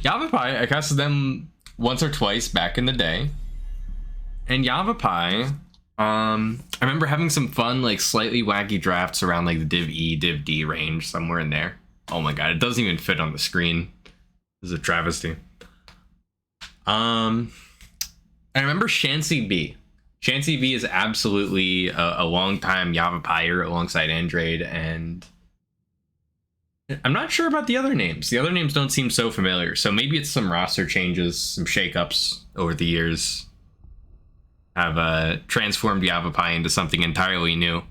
Yavapai, I casted them once or twice back in the day. And Yavapai, I remember having some fun, like slightly wacky drafts around like the Div E, Div D range, somewhere in there. Oh my god, it doesn't even fit on the screen. This is a travesty. I remember Shancy B. Shancy B is absolutely a long-time Yavapier alongside Andrade, and I'm not sure about the other names. The other names don't seem so familiar, so maybe it's some roster changes, some shakeups over the years have transformed Yavapai into something entirely new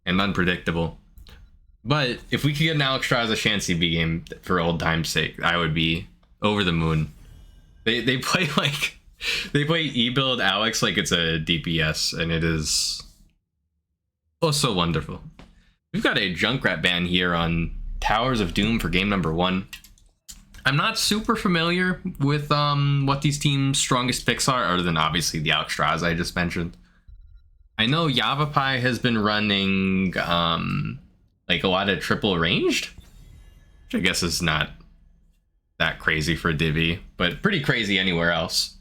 and unpredictable. But if we could get an Alexstrasza Shancy B game for old time's sake, I would be over the moon. They play like they play E-build Alex like it's a DPS, and it is oh so wonderful. We've got a Junkrat ban here on Towers of Doom for game number 1. I'm not super familiar with what these teams' strongest picks are, other than obviously the Alexstrasza I just mentioned. I know Yavapai has been running like a lot of triple ranged, which I guess is not that crazy for Divi, but pretty crazy anywhere else.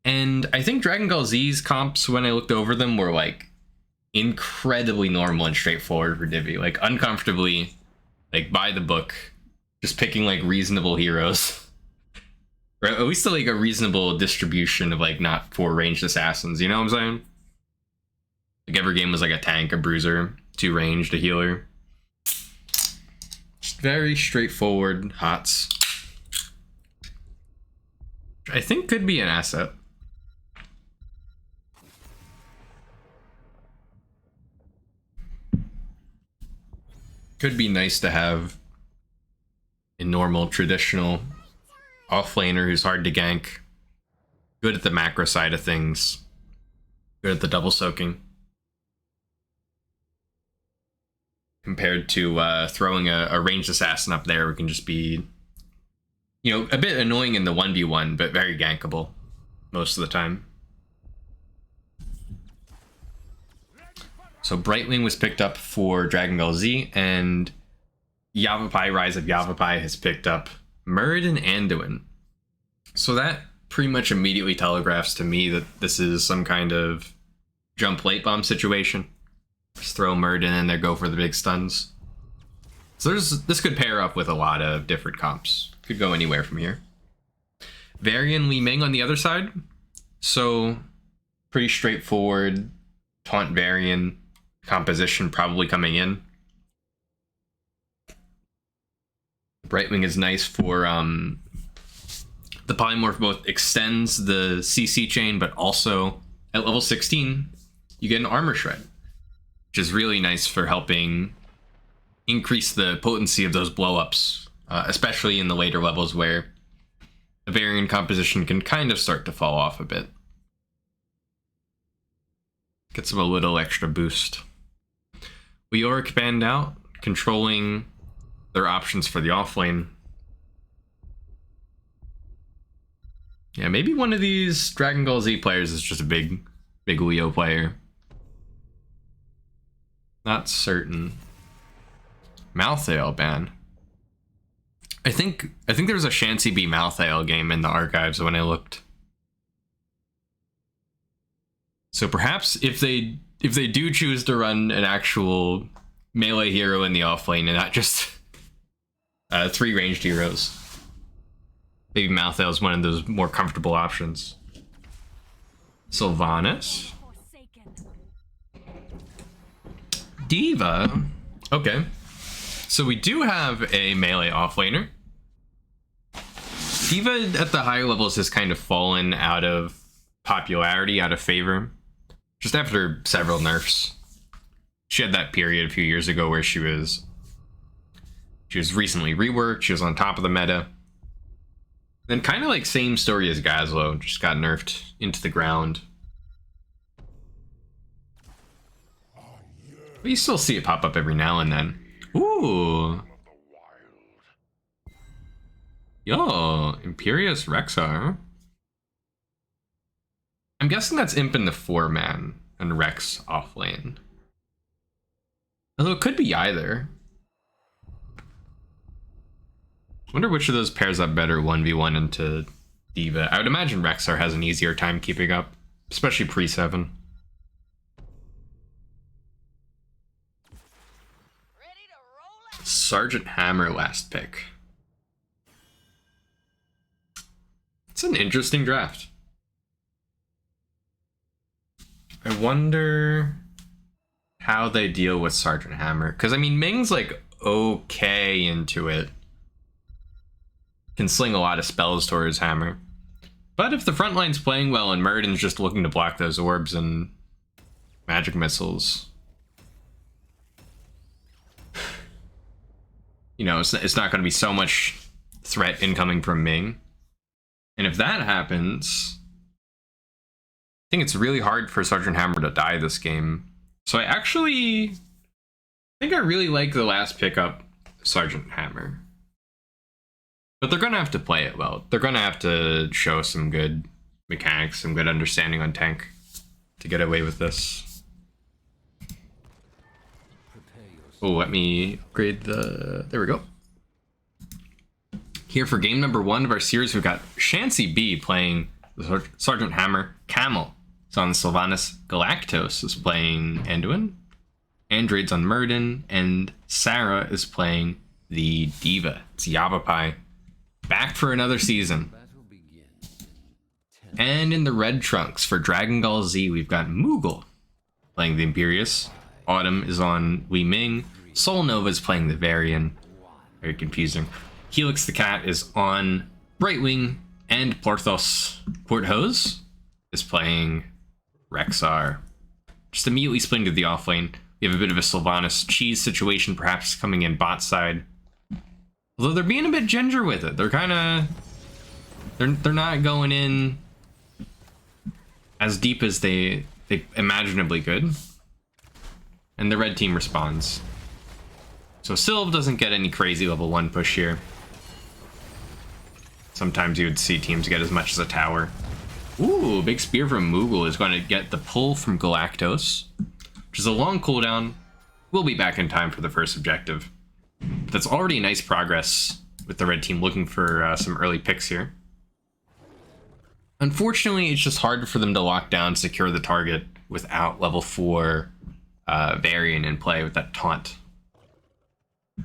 And I think Dragon Gall Z's comps, when I looked over them, were like incredibly normal and straightforward for Divi, like uncomfortably like by the book, just picking like reasonable heroes, or at least like a reasonable distribution of like not 4 ranged assassins, you know what I'm saying? Like every game was like a tank, a bruiser, 2 ranged, a healer. Just very straightforward hots. I think could be an asset. Could be nice to have a normal, traditional offlaner who's hard to gank, good at the macro side of things, good at the double soaking, compared to throwing a ranged assassin up there who can just be, you know, a bit annoying in the 1v1, but very gankable most of the time. So Brightwing was picked up for Dragon Gall Z, and Yavapai, Rise of Yavapai, has picked up Murid and Anduin. So that pretty much immediately telegraphs to me that this is some kind of jump late bomb situation. Just throw Murid in there, go for the big stuns. So this could pair up with a lot of different comps. Could go anywhere from here. Varian Li Ming on the other side. So pretty straightforward taunt Varian composition probably coming in. Brightwing is nice for the polymorph both extends the CC chain, but also at level 16 you get an armor shred, which is really nice for helping increase the potency of those blow-ups, especially in the later levels where the Varian composition can kind of start to fall off a bit. Gets them a little extra boost. Leoric banned out, controlling their options for the offlane. Yeah, maybe one of these Dragon Gall Z players is just a big Leo player. Not certain. Malthael ban. I think there was a Shancy B Malthael game in the archives when I looked. So perhaps if they do choose to run an actual melee hero in the offlane and not just 3 ranged heroes, maybe Malthael is one of those more comfortable options. Sylvanas. Diva. Okay. So we do have a melee offlaner. Diva at the higher levels has kind of fallen out of popularity, out of favor, just after several nerfs. She had that period a few years ago where she was recently reworked, she was on top of the meta. Then kind of like same story as Gazlo, just got nerfed into the ground. But you still see it pop up every now and then. Ooh. Yo, Imperious Rexar. I'm guessing that's Imp in the 4-man and Rex offlane. Although it could be either. Wonder which of those pairs up better 1v1 into D.Va. I would imagine Rexar has an easier time keeping up, especially pre-7. Sergeant Hammer last pick. It's an interesting draft. I wonder how they deal with Sergeant Hammer. Because, I mean, Ming's, like, okay into it. Can sling a lot of spells towards Hammer. But if the front line's playing well and Murden's just looking to block those orbs and magic missiles, you know, it's not going to be so much threat incoming from Ming. And if that happens, I think it's really hard for Sergeant Hammer to die this game. So I think I really like the last pickup, Sergeant Hammer. But they're going to have to play it well. They're going to have to show some good mechanics, some good understanding on tank to get away with this. Oh, let me upgrade the... There we go. Here for game number 1 of our series, we've got Shancy B playing the Sergeant Hammer Camel. It's on Sylvanas. Galactos is playing Anduin. Android's on Murden. And Sarah is playing the D.Va. It's Yavapai. Back for another season. And in the red trunks for Dragon Gall Z, we've got Moogle playing the Imperious. Autumn is on Wei Ming. Soul Nova is playing the Varian. Very confusing. Helix the Cat is on Brightwing. And Porthos is playing Rexar. Just immediately splitting to the offlane. We have a bit of a Sylvanas cheese situation perhaps coming in bot side. Although they're being a bit ginger with it. They're kind of... They're not going in as deep as they imaginably could. And the red team responds. So Sylv doesn't get any crazy level 1 push here. Sometimes you would see teams get as much as a tower. Ooh, big spear from Moogle is going to get the pull from Galactos, which is a long cooldown. We'll be back in time for the first objective. But that's already nice progress with the red team looking for some early picks here. Unfortunately, it's just hard for them to lock down, secure the target without level 4 Varian in play with that taunt.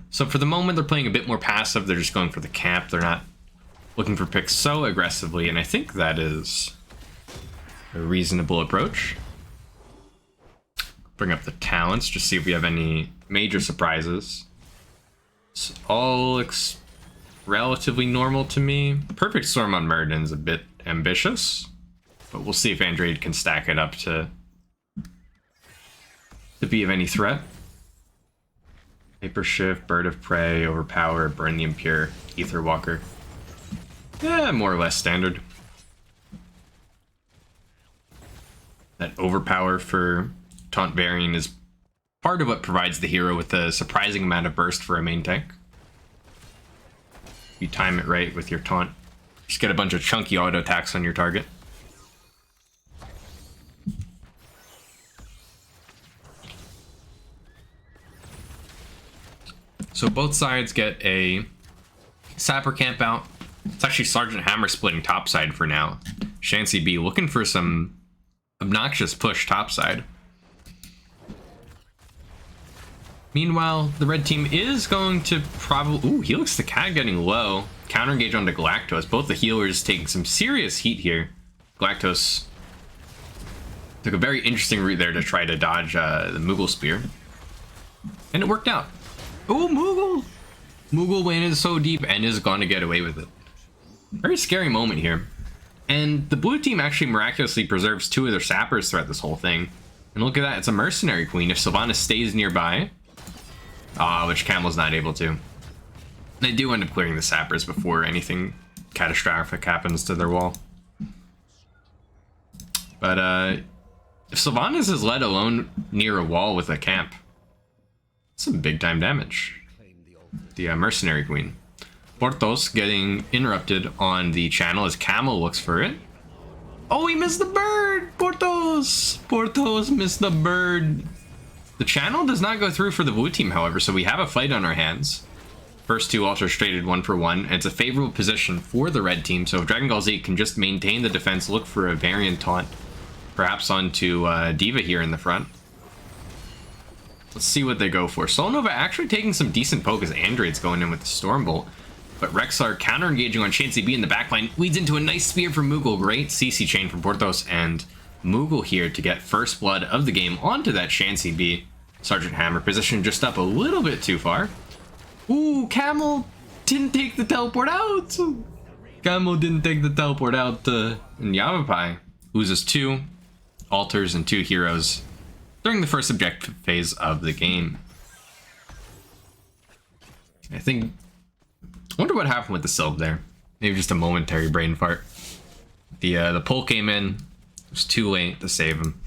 So for the moment, they're playing a bit more passive. They're just going for the camp. They're not looking for picks so aggressively, and I think that is a reasonable approach. Bring up the talents, just see if we have any major surprises. This all looks relatively normal to me. Perfect Storm on Murden's a bit ambitious, but we'll see if Android can stack it up to be of any threat. Hyper Shift, Bird of Prey, Overpower, Burn the Impure, Ether Walker. Yeah, more or less standard. That Overpower for Taunt Varian is part of what provides the hero with a surprising amount of burst for a main tank. If you time it right with your taunt, just get a bunch of chunky auto attacks on your target. So both sides get a Sapper camp out. It's actually Sergeant Hammer splitting topside for now. Shancy B looking for some obnoxious push topside. Meanwhile, the red team is going to probably... Ooh, Helix the Cat getting low. Counter engage onto Galactos. Both the healers taking some serious heat here. Galactos took a very interesting route there to try to dodge the Moogle Spear. And it worked out. Oh, Moogle! Moogle went in so deep and is going to get away with it. Very scary moment here. And the blue team actually miraculously preserves 2 of their sappers throughout this whole thing. And look at that, it's a mercenary queen. If Sylvanas stays nearby, which Camel's not able to, they do end up clearing the sappers before anything catastrophic happens to their wall. But if Sylvanas is let alone near a wall with a camp, that's some big time damage. The mercenary queen. Porthos getting interrupted on the channel as Camel looks for it. Oh, he missed the bird! Porthos! Porthos missed the bird. The channel does not go through for the blue team, however, so we have a fight on our hands. First two also traded 1-for-1, and it's a favorable position for the red team, so if Dragon Gall Z can just maintain the defense, look for a variant taunt, perhaps onto Diva here in the front. Let's see what they go for. Solnova actually taking some decent poke as Android's going in with the Stormbolt, but Rexar counter-engaging on Chansey B in the backline, leads into a nice spear from Moogle. Great CC chain from Porthos, and Moogle here to get first blood of the game onto that Chansey B. Sergeant Hammer positioned just up a little bit too far. Ooh, Camel didn't take the teleport out. Camel didn't take the teleport out. And Yavapai loses 2 altars and 2 heroes during the first objective phase of the game. I wonder what happened with the Sylve there. Maybe just a momentary brain fart. The pull came in. It was too late to save him.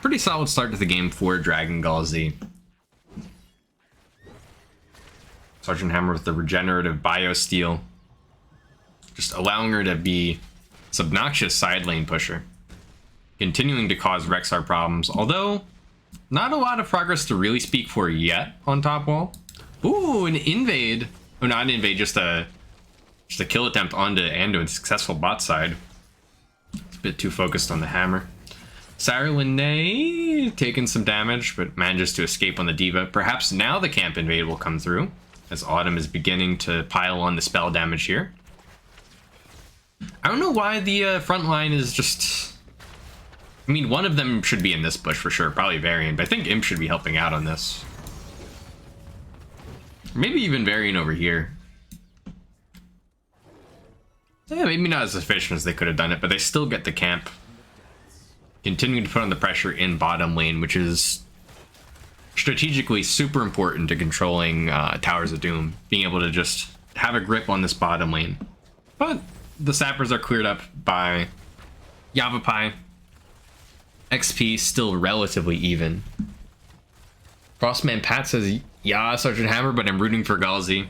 Pretty solid start to the game for Dragon Gall Z. Sergeant Hammer with the regenerative biosteel, just allowing her to be this obnoxious side lane pusher, continuing to cause Rexar problems, although not a lot of progress to really speak for yet on top wall. Ooh, an invade. Oh, not an invade, just a kill attempt onto Ando and successful bot side. It's a bit too focused on the hammer. Sarah taking some damage, but manages to escape on the Diva. Perhaps now the camp invade will come through, as Autumn is beginning to pile on the spell damage here. I don't know why the front line is just... I mean, one of them should be in this bush for sure, probably Varian, but I think Imp should be helping out on this. Maybe even Varian over here. Yeah, maybe not as efficient as they could have done it, but they still get the camp. Continuing to put on the pressure in bottom lane, which is strategically super important to controlling Towers of Doom, being able to just have a grip on this bottom lane. But the sappers are cleared up by Yavapai. XP still relatively even. Crossman Pat says, yeah, Sergeant Hammer, but I'm rooting for Galzi.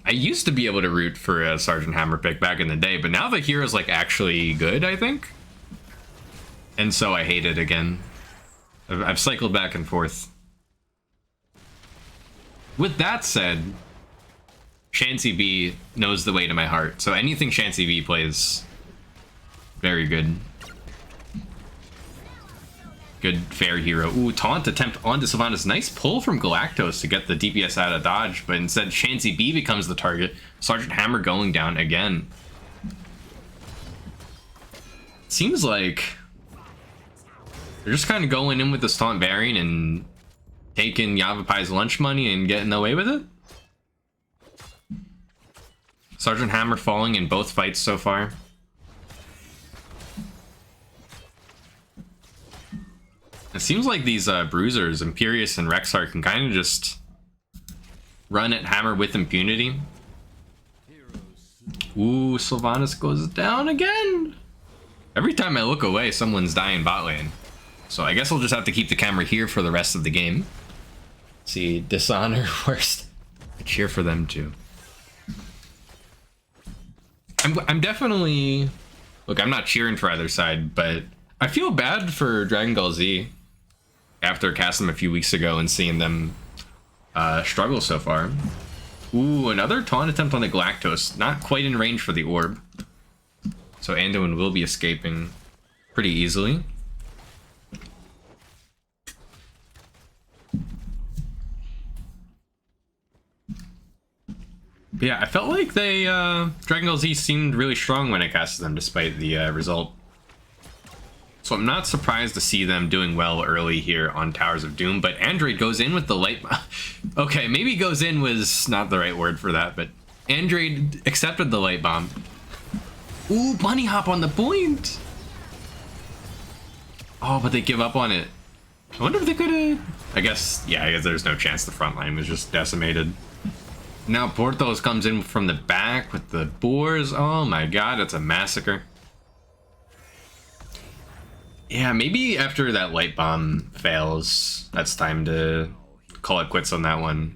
I used to be able to root for a Sergeant Hammer pick back in the day, but now the hero's like actually good, I think. And so I hate it again. I've cycled back and forth. With that said, Chansey B knows the way to my heart. So anything Chansey B plays, very good. Good fair hero. Ooh, taunt attempt onto Sylvanas. Nice pull from Galactos to get the DPS out of dodge, but instead Chansey B becomes the target. Sergeant Hammer going down again. Seems like they're just kind of going in with the taunt Varian and taking Yavapai's lunch money and getting away with it. Sergeant Hammer falling in both fights so far. It seems like these bruisers, Imperius and Rexar, can kind of just run at Hammer with impunity. Ooh, Sylvanas goes down again. Every time I look away, someone's dying bot lane. So I guess I'll just have to keep the camera here for the rest of the game. See, Dishonor worst. I cheer for them too. I'm definitely... Look, I'm not cheering for either side, but I feel bad for Dragon Gall Z after casting them a few weeks ago and seeing them struggle so far. Ooh, another taunt attempt on the Galactos. Not quite in range for the orb. So Anduin will be escaping pretty easily. But yeah, I felt like they Dragon Gall Z seemed really strong when I casted them despite the result. So I'm not surprised to see them doing well early here on Towers of Doom, but Android goes in with the light... Okay, maybe goes in was not the right word for that, but Android accepted the light bomb. Ooh, bunny hop on the point! Oh, but they give up on it. I wonder if they could have... I guess there's no chance the front line was just decimated. Now Porthos comes in from the back with the boars. Oh my god, it's a massacre. Yeah, maybe after that light bomb fails, that's time to call it quits on that one.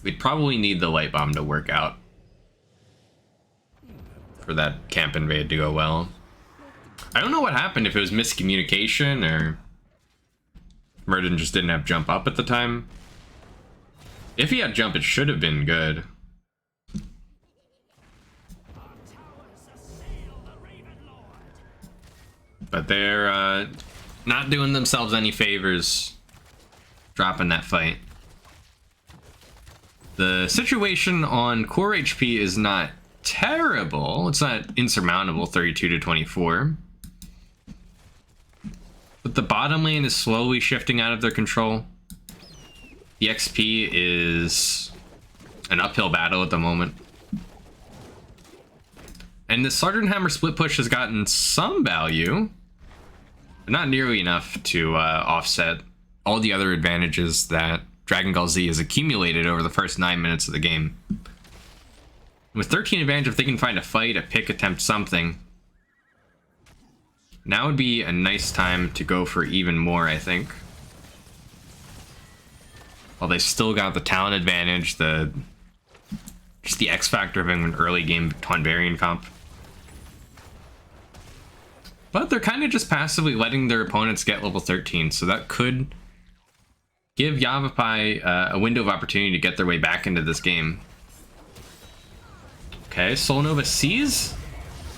We'd probably need the light bomb to work out for that camp invade to go well. I don't know what happened, if it was miscommunication or Murden just didn't have jump up at the time. If he had jump, it should have been good. But they're not doing themselves any favors dropping that fight. The situation on core HP is not terrible. It's not insurmountable, 32 to 24. But the bottom lane is slowly shifting out of their control. The XP is an uphill battle at the moment. And the Sergeant Hammer split push has gotten some value, but not nearly enough to offset all the other advantages that Dragon Gall Z has accumulated over the first 9 minutes of the game. With 13 advantage, if they can find a fight, a pick attempt, something, now would be a nice time to go for even more, I think. While they still got the talent advantage, just the X factor of having an early game Tonbarian comp. But they're kind of just passively letting their opponents get level 13, so that could give Yavapai a window of opportunity to get their way back into this game. Okay, Solnova sees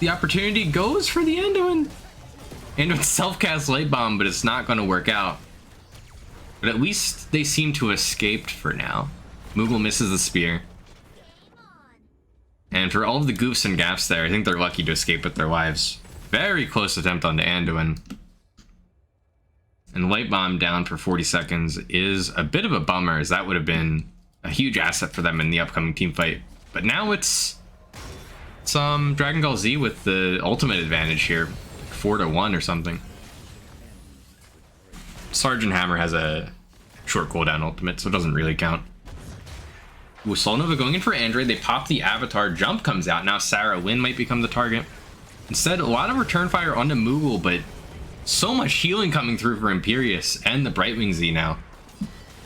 the opportunity, goes for the Anduin. Anduin self-cast Light Bomb, but it's not going to work out. But at least they seem to have escaped for now. Moogle misses the spear. And for all of the goofs and gaps there, I think they're lucky to escape with their lives. Very close attempt on the Anduin. And Light Bomb down for 40 seconds is a bit of a bummer, as that would have been a huge asset for them in the upcoming team fight. But now it's some Dragon Gall Z with the ultimate advantage here. 4 to 1 or something. Sergeant Hammer has a short cooldown ultimate, so it doesn't really count. With Solnova going in for Android, they pop the Avatar, jump comes out. Now Sarah Lynn might become the target. Instead, a lot of return fire onto Moogle, but so much healing coming through for Imperius and the Brightwing Z now.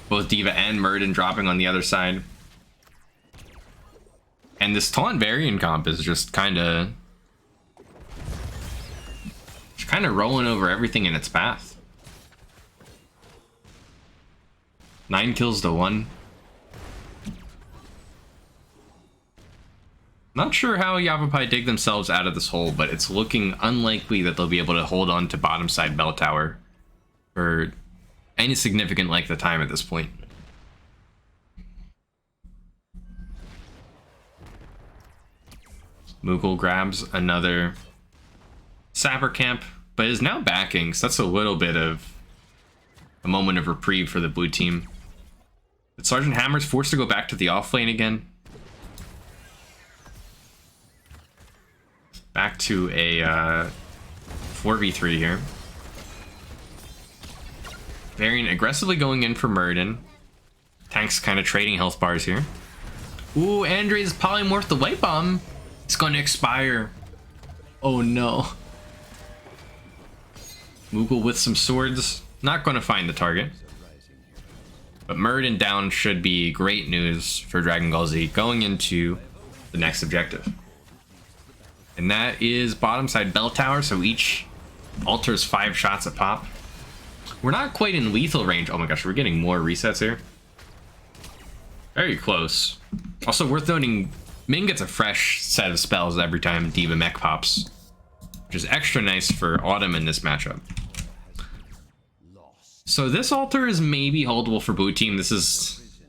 Both Diva and Murden dropping on the other side. And this Taunt Varian comp is just kind of rolling over everything in its path. 9 kills to 1. Not sure how Yavapai dig themselves out of this hole, but it's looking unlikely that they'll be able to hold on to bottom side bell tower for any significant length of time at this point. Moogle grabs another Sapper Camp, but is now backing, so that's a little bit of a moment of reprieve for the blue team. But Sergeant Hammer's forced to go back to the off lane again. Back to a 4v3 here. Varian aggressively going in for Murden. Tank's kind of trading health bars here. Ooh, Andre's polymorph the Light Bomb. It's going to expire. Oh no. Moogle with some swords. Not going to find the target. But Murden down should be great news for Dragon Gall Z going into the next objective. And that is bottom side bell tower, so each alters 5 shots a pop. We're not quite in lethal range. Oh my gosh, we're getting more resets here. Very close. Also worth noting, Ming gets a fresh set of spells every time Diva Mech pops, which is extra nice for Autumn in this matchup. So this altar is maybe holdable for blue team. This is,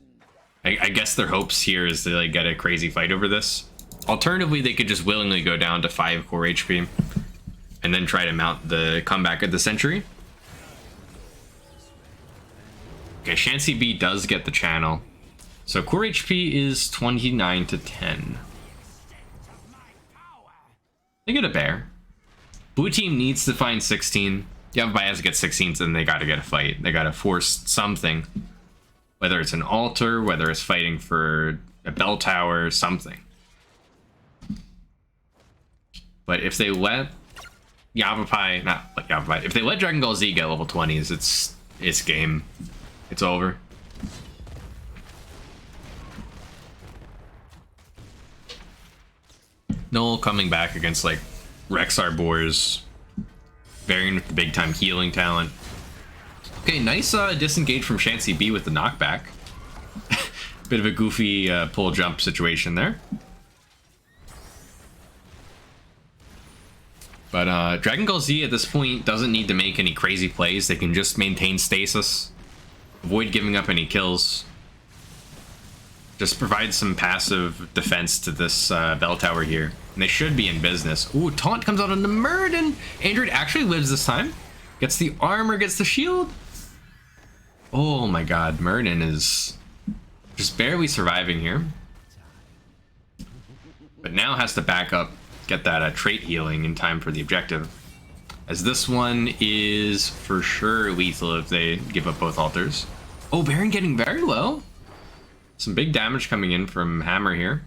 I guess their hopes here is to like get a crazy fight over this. Alternatively, they could just willingly go down to 5 core HP and then try to mount the comeback of the century. Okay, Shancy B does get the channel. So core HP is 29 to 10. They get a bear. Blue team needs to find 16. Yavapai has to get 16, so then they gotta get a fight. They gotta force something. Whether it's an altar, whether it's fighting for a bell tower, something. But if they let Yavapai, not like Yavapai, if they let Dragon Gall Z get level 20s, it's game. It's over. Noel coming back against like Rexar Boars Varian with the big time healing talent. Okay, nice disengage from Shancy B with the knockback. Bit of a goofy pull jump situation there. But Dragon Gall Z at this point doesn't need to make any crazy plays. They can just maintain stasis, avoid giving up any kills. Just provide some passive defense to this bell tower here. And they should be in business. Ooh, taunt comes out on the Murden. Android actually lives this time. Gets the armor, gets the shield. Oh my god, Murden is just barely surviving here. But now has to back up, get that trait healing in time for the objective. As this one is for sure lethal if they give up both altars. Oh, Baron getting very low. Some big damage coming in from Hammer here.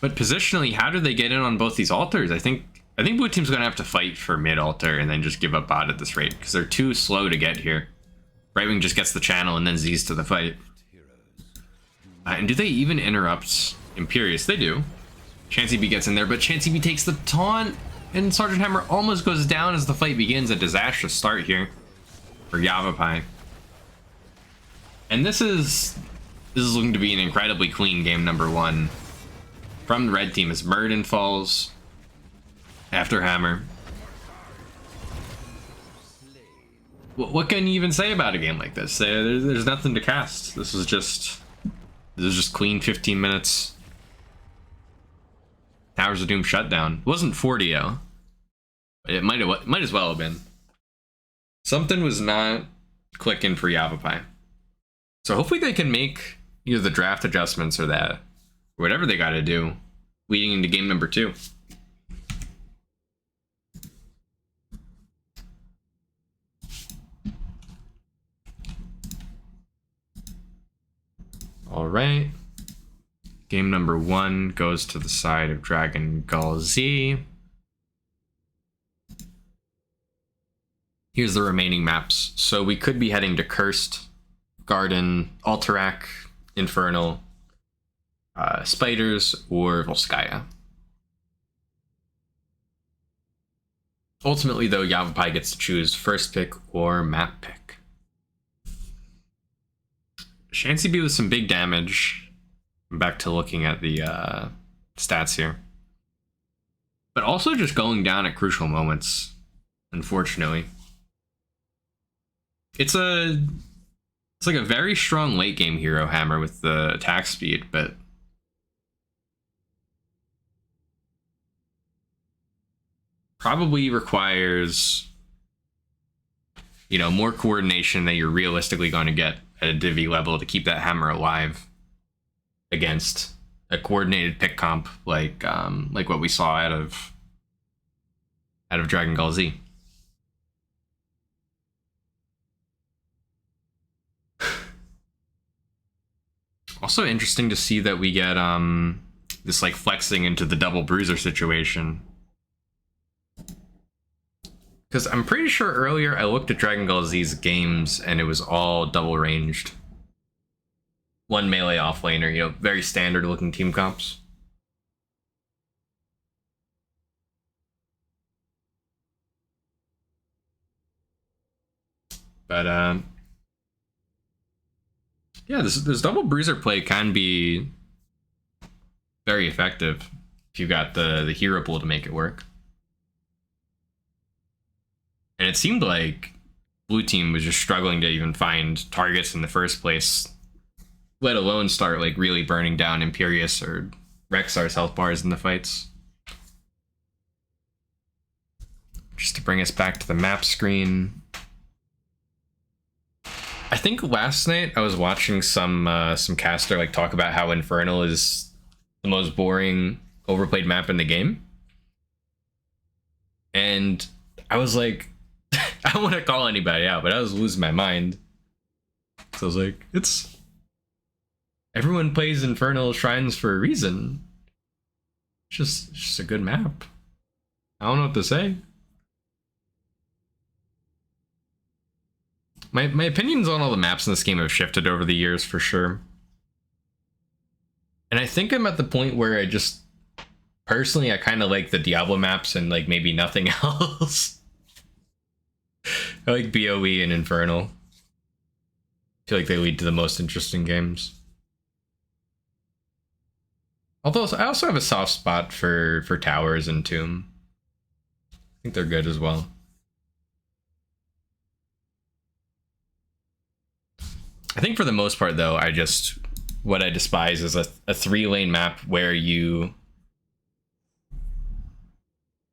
But positionally, how do they get in on both these altars? I think blue team's gonna have to fight for mid altar and then just give up bot at this rate because they're too slow to get here. Right wing just gets the channel and then Z's to the fight. And do they even interrupt Imperius? They do. Shancy B gets in there, but Shancy B takes the taunt, and Sergeant Hammer almost goes down as the fight begins. A disastrous start here for Yavapai. And this is looking to be an incredibly clean game number one from the red team as Murden falls after Hammer. What can you even say about a game like this? There's nothing to cast. This is just clean 15 minutes. Towers of Doom shutdown. It wasn't 40-0. It might as well have been. Something was not clicking for Yavapai. So hopefully they can make either the draft adjustments or that, whatever they got to do, leading into game number 2. All right. Game number 1 goes to the side of Dragon Gall Z. Here's the remaining maps. So we could be heading to Cursed, Garden, Alterac, Infernal, Spiders, or Volskaya. Ultimately, though, Yavapai gets to choose first pick or map pick. Shancy B with some big damage. I'm back to looking at the stats here. But also just going down at crucial moments, unfortunately. It's like a very strong late game hero, Hammer, with the attack speed, but probably requires, you know, more coordination than you're realistically going to get at a Divi level to keep that Hammer alive against a coordinated pick comp like what we saw out of Dragon Gall Z. Also interesting to see that we get this like flexing into the double bruiser situation. Because I'm pretty sure earlier I looked at Dragon Gall Z's games and it was all double ranged. One melee offlaner, you know, very standard looking team comps. But yeah, this double bruiser play can be very effective if you got the hero pool to make it work. And it seemed like blue team was just struggling to even find targets in the first place, let alone start like really burning down Imperius or Rexar's health bars in the fights. Just to bring us back to the map screen. I think last night I was watching some caster like talk about how Infernal is the most boring overplayed map in the game. And I was like, I don't want to call anybody out, but I was losing my mind. So I was like, everyone plays Infernal Shrines for a reason. It's just a good map. I don't know what to say. My opinions on all the maps in this game have shifted over the years for sure. And I think I'm at the point where Personally, I kind of like the Diablo maps and like maybe nothing else. I like BOE and Infernal. I feel like they lead to the most interesting games. Although I also have a soft spot for Towers and Tomb. I think they're good as well. I think for the most part, though, what I despise is a 3-lane map where you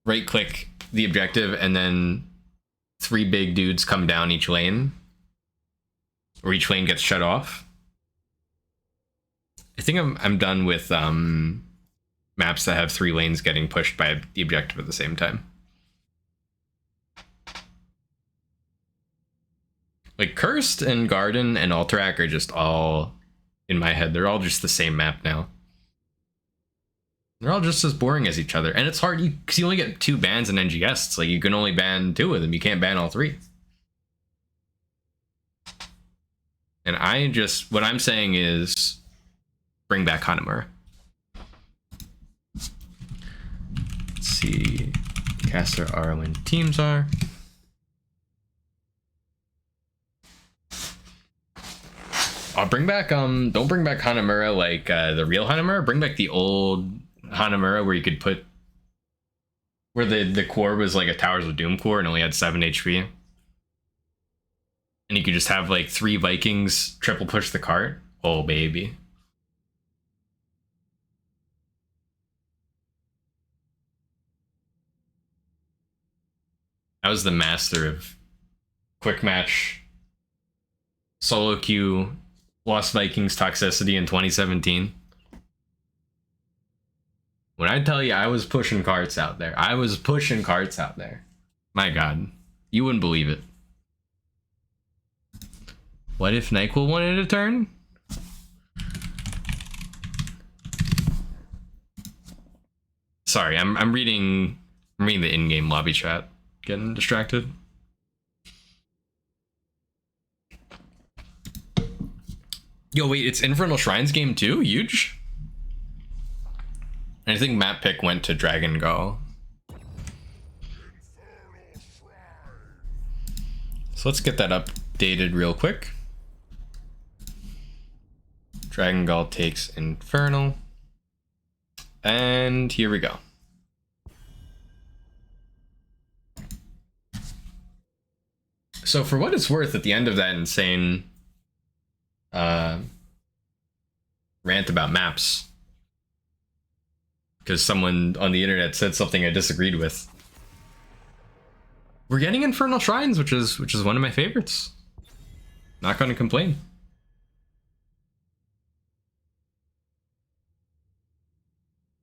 right-click the objective and then 3 big dudes come down each lane, or each lane gets shut off. I think I'm done with maps that have 3 lanes getting pushed by the objective at the same time. Like Cursed and Garden and Alterac are just all in my head. They're all just the same map now. They're all just as boring as each other. And it's hard because you only get 2 bans in NGS. It's like you can only ban 2 of them. You can't ban all 3. And what I'm saying is bring back Hanamura. Let's see. Caster are when teams are. I'll bring back don't bring back Hanamura like the real Hanamura. Bring back the old Hanamura where you could put where the core was like a Towers of Doom core and only had 7 HP. And you could just have like 3 Vikings triple push the cart. Oh baby. I was the master of quick match solo queue Lost Vikings toxicity in 2017. When I tell you I was pushing carts out there, My God, you wouldn't believe it. What if NyQuil wanted a turn? Sorry, I'm reading the in-game lobby chat. Getting distracted. Yo, wait, it's Infernal Shrines game too? Huge? I think map pick went to Dragon Gall. So let's get that updated real quick. Dragon Gall takes Infernal. And here we go. So for what it's worth, at the end of that insane rant about maps, because someone on the internet said something I disagreed with, we're getting Infernal Shrines, which is one of my favorites. Not going to complain.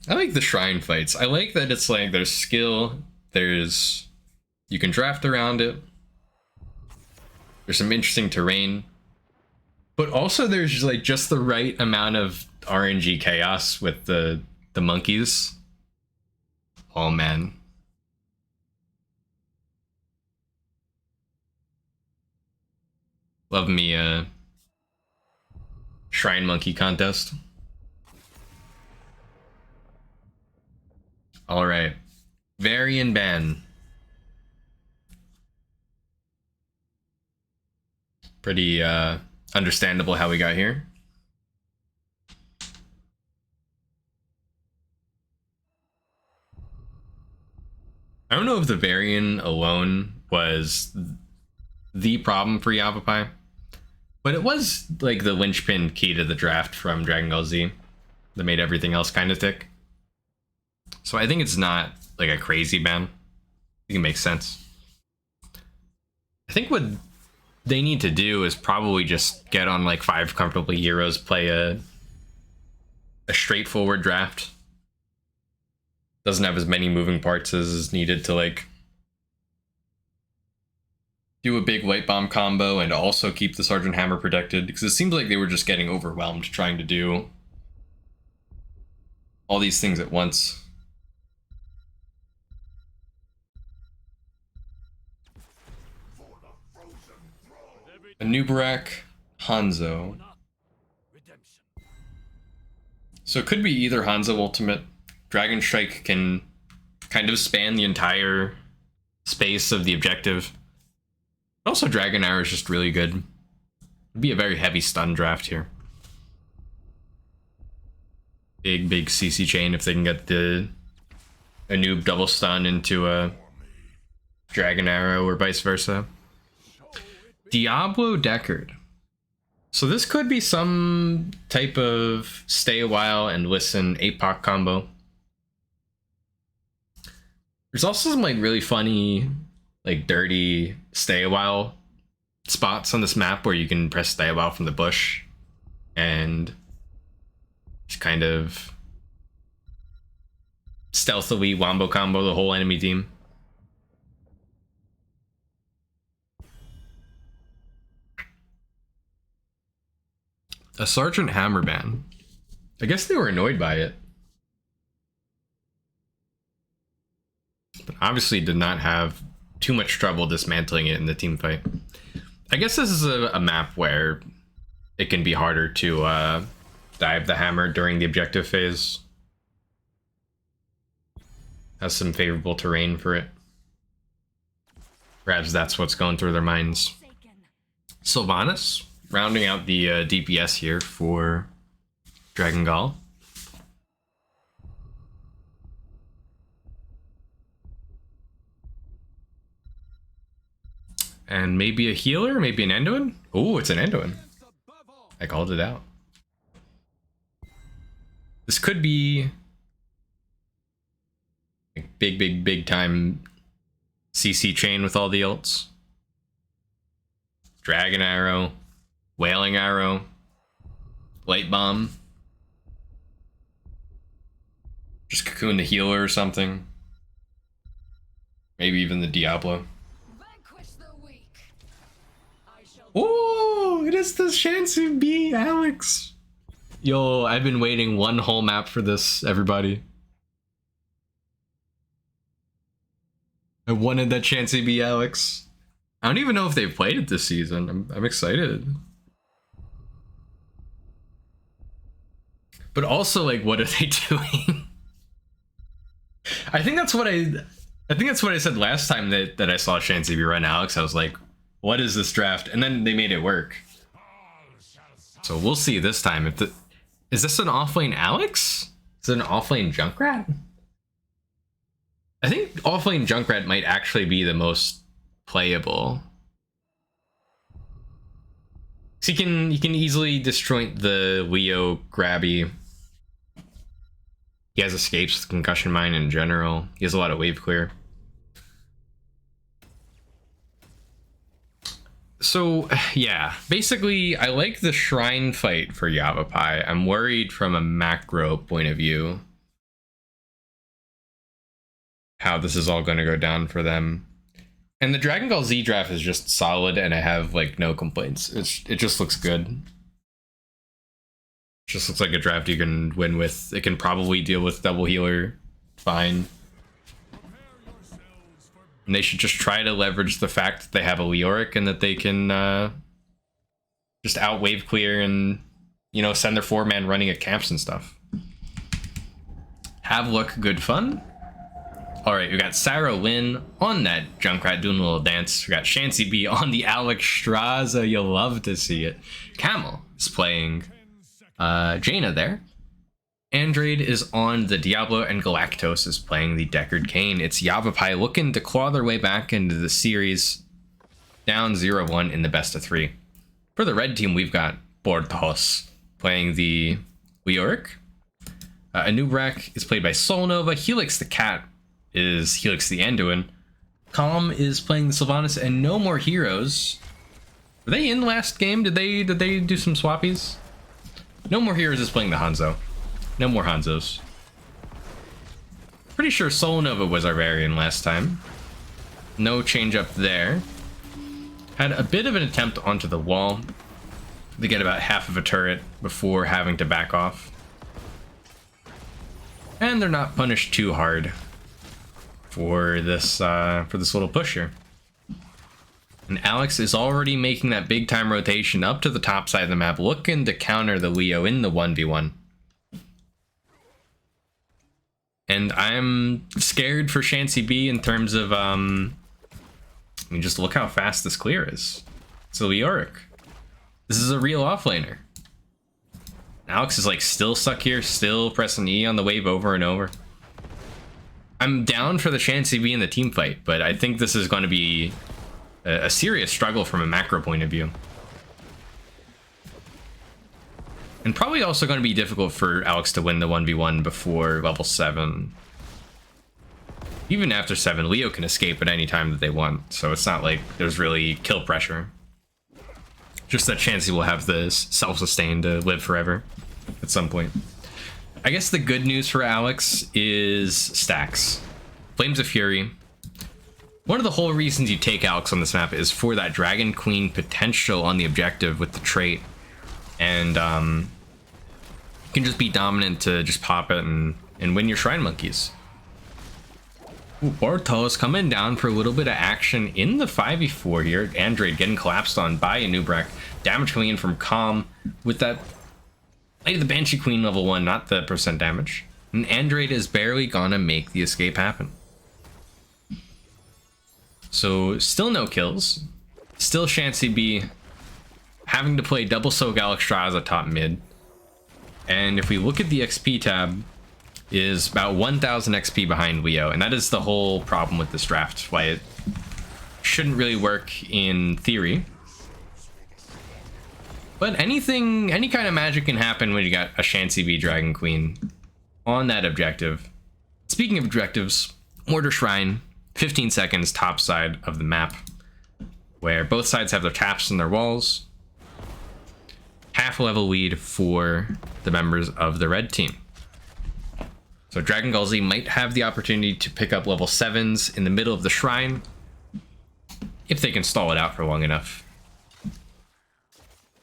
I like the shrine fights. I like that it's like there's skill, you can draft around it. There's some interesting terrain, but also there's like just the right amount of RNG chaos with the monkeys. Oh man. Love me a shrine monkey contest. All right, Varian ban. Pretty understandable how we got here. I don't know if the Varian alone was the problem for Yavapai, but it was like the linchpin key to the draft from Dragon Ball Z that made everything else kind of tick. So I think it's not like a crazy ban. I think it makes sense. I think what they need to do is probably just get on like 5 comfortable heroes, play a straightforward draft. Doesn't have as many moving parts as is needed to like do a big white bomb combo and also keep the Sergeant Hammer protected, because it seems like they were just getting overwhelmed trying to do all these things at once. Anubarak, Hanzo. So it could be either Hanzo Ultimate Dragon Strike can kind of span the entire space of the objective. Also, Dragon Arrow is just really good. It'd be a very heavy stun draft here. Big CC chain if they can get a noob double stun into a Dragon Arrow or vice versa. Diablo Deckard. So this could be some type of stay a while and listen APOC combo. There's also some like really funny, like dirty stay a while spots on this map where you can press stay a while from the bush and just kind of stealthily wombo combo the whole enemy team. A Sergeant Hammerban. I guess they were annoyed by it. But obviously did not have too much trouble dismantling it in the team fight. I guess this is a map where it can be harder to dive the hammer during the objective phase. Has some favorable terrain for it. Perhaps that's what's going through their minds. Sylvanas, rounding out the DPS here for Dragon Gall. And maybe a healer, maybe an Endoin. Oh, it's an Endoin. I called it out. This could be a big time CC chain with all the ults. Dragon Arrow, Wailing Arrow, Light Bomb. Just cocoon the healer or something. Maybe even the Diablo. Oh, it is the Shansu B, Alex. Yo, I've been waiting one whole map for this, everybody. I wanted that Shansu B, Alex. I don't even know if they've played it this season. I'm excited. But also, like, what are they doing? I think that's what I said last time that I saw Shansu B run Alex. I was like, what is this draft? And then they made it work. So we'll see this time. Is this an offlane Alex? Is it an offlane Junkrat? I think offlane Junkrat might actually be the most playable. So you can easily disjoint the Leo grabby. He has escapes with concussion mine in general. He has a lot of wave clear. So, yeah, basically, I like the shrine fight for Yavapai. I'm worried from a macro point of view how this is all going to go down for them. And the Dragon Ball Z draft is just solid, and I have, like, no complaints. It just looks good. It just looks like a draft you can win with. It can probably deal with double healer fine. And they should just try to leverage the fact that they have a Leoric and that they can just out wave clear and, you know, send their 4-man running at camps and stuff. Have luck, good fun. All right, we got Sarah Lynn on that Junkrat doing a little dance. We got Shansi B on the Alex Straza. You'll love to see it. Camel is playing Jaina there. Andrade is on the Diablo, and Galactos is playing the Deckard Cain. It's Yavapai looking to claw their way back into the series, down 0-1 in the best of 3. For the red team, we've got Bortos playing the Leoric. Anubrak is played by Solnova. Helix the Cat is Helix the Anduin. Calm is playing the Sylvanas, and No More Heroes. Were they in last game? Did they do some swappies? No More Heroes is playing the Hanzo. No more Hanzos. Pretty sure Solnova was our Varian last time. No change up there. Had a bit of an attempt onto the wall to get about half of a turret before having to back off. And they're not punished too hard for this little push here. And Alex is already making that big time rotation up to the top side of the map, looking to counter the Leo in the 1v1. And I'm scared for Shancy B in terms of, I mean, just look how fast this clear is. So Leoric. This is a real offlaner. Alex is like still stuck here, still pressing E on the wave over and over. I'm down for the Shancy B in the team fight, but I think this is going to be a serious struggle from a macro point of view. And probably also going to be difficult for Alex to win the 1v1 before level 7. Even after 7, Leo can escape at any time that they want, so it's not like there's really kill pressure. Just that Shancy will have the self-sustain to live forever at some point. I guess the good news for Alex is stacks. Flames of Fury. One of the whole reasons you take Alex on this map is for that Dragon Queen potential on the objective with the trait. And you can just be dominant to just pop it and win your Shrine Monkeys. Ooh, Bartos coming down for a little bit of action in the 5v4 here. Android getting collapsed on by a Nubrak. Damage coming in from Calm with that Light of the Banshee Queen level 1, not the percent damage. And Android is barely gonna make the escape happen. So still no kills. Still Shancy B having to play double So Galextraza top mid. And if we look at the XP tab, is about 1000 XP behind Leo, and that is the whole problem with this draft, why it shouldn't really work in theory. But any kind of magic can happen when you got a Shancy B Dragon Queen on that objective. Speaking of objectives, Mortar Shrine, 15 seconds top side of the map, where both sides have their taps and their walls. Half a level lead for the members of the red team. So Dragon Gall Z might have the opportunity to pick up level 7s in the middle of the shrine, if they can stall it out for long enough.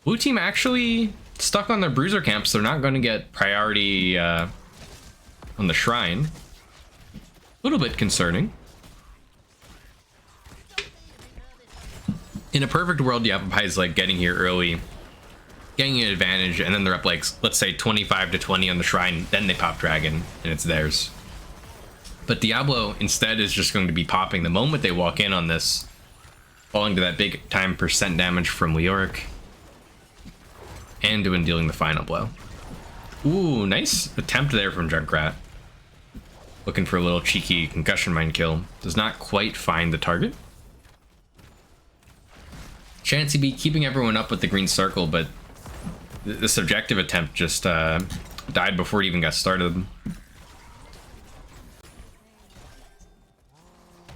Blue team actually stuck on their bruiser camps. They're not going to get priority on the shrine. A little bit concerning. In a perfect world, Yavapai is like getting here early, getting an advantage, and then they're up like, let's say 25 to 20 on the shrine, then they pop dragon and it's theirs. But Diablo instead is just going to be popping the moment they walk in on this, falling to that big time percent damage from Leoric, and dealing the final blow. Ooh, nice attempt there from Junkrat. Looking for a little cheeky concussion mine kill. Does not quite find the target. Shancy B keeping everyone up with the green circle, but the subjective attempt just died before it even got started.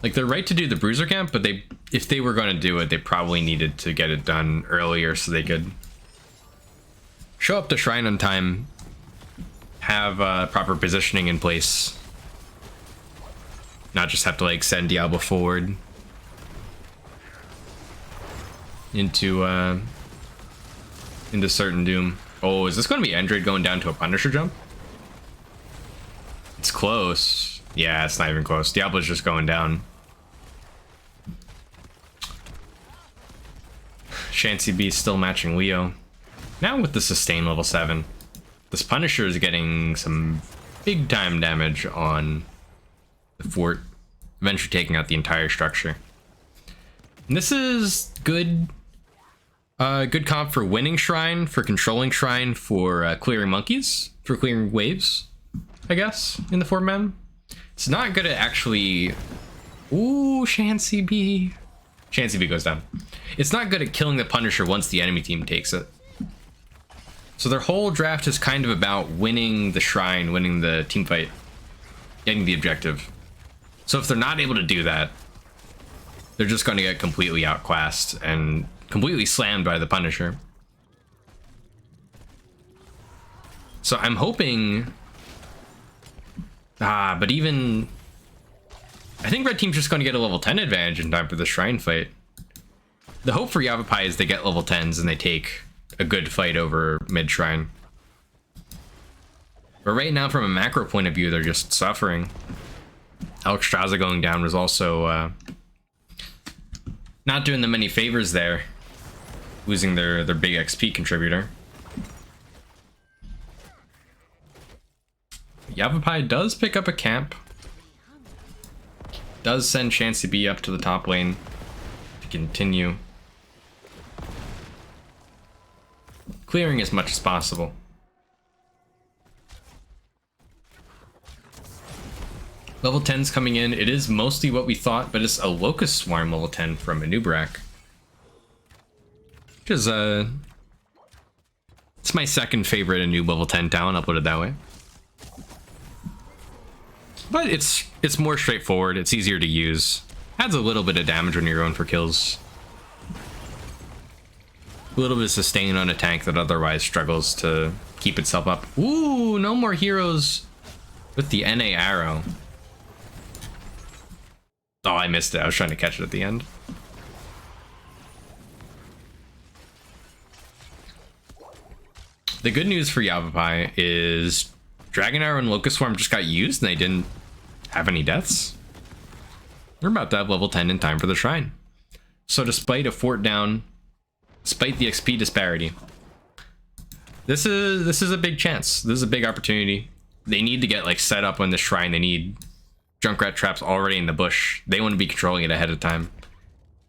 Like, they're right to do the bruiser camp, but if they were going to do it, they probably needed to get it done earlier so they could show up to shrine on time, have proper positioning in place, not just have to like send Diablo forward into certain doom. Oh, is this going to be Android going down to a Punisher jump? It's close. Yeah, it's not even close. Diablo's just going down. Shancy B still matching Leo. Now with the sustain level 7, this Punisher is getting some big time damage on the fort, eventually taking out the entire structure. And this is good. Good comp for winning shrine, for controlling shrine, for clearing monkeys, for clearing waves, I guess, in the 4-man. It's not good at actually... Ooh, Shancy B. Shancy B goes down. It's not good at killing the Punisher once the enemy team takes it. So their whole draft is kind of about winning the shrine, winning the team fight, getting the objective. So if they're not able to do that, they're just going to get completely outclassed and completely slammed by the Punisher. So I'm hoping... but even... I think red team's just going to get a level 10 advantage in time for the shrine fight. The hope for Yavapai is they get level 10s and they take a good fight over mid shrine. But right now, from a macro point of view, they're just suffering. Alexstrasza going down was also not doing them any favors there, losing their big XP contributor. Yavapai does pick up a camp. Does send Chansey B up to the top lane to continue clearing as much as possible. Level 10's coming in. It is mostly what we thought, but it's a Locust Swarm level 10 from Anub'arak. Which is, it's my second favorite Anub level 10 talent, I'll put it that way. But it's more straightforward, it's easier to use. Adds a little bit of damage when you're going for kills. A little bit of sustain on a tank that otherwise struggles to keep itself up. Ooh, no more heroes with the NA arrow. Oh, I missed it. I was trying to catch it at the end. The good news for Yavapai is Dragon Arrow and Locust Swarm just got used and they didn't have any deaths. We're about to have level 10 in time for the Shrine. So despite a fort down, despite the XP disparity, this is a big chance. This is a big opportunity. They need to get like set up on the Shrine. They need Junkrat traps already in the bush. They want to be controlling it ahead of time.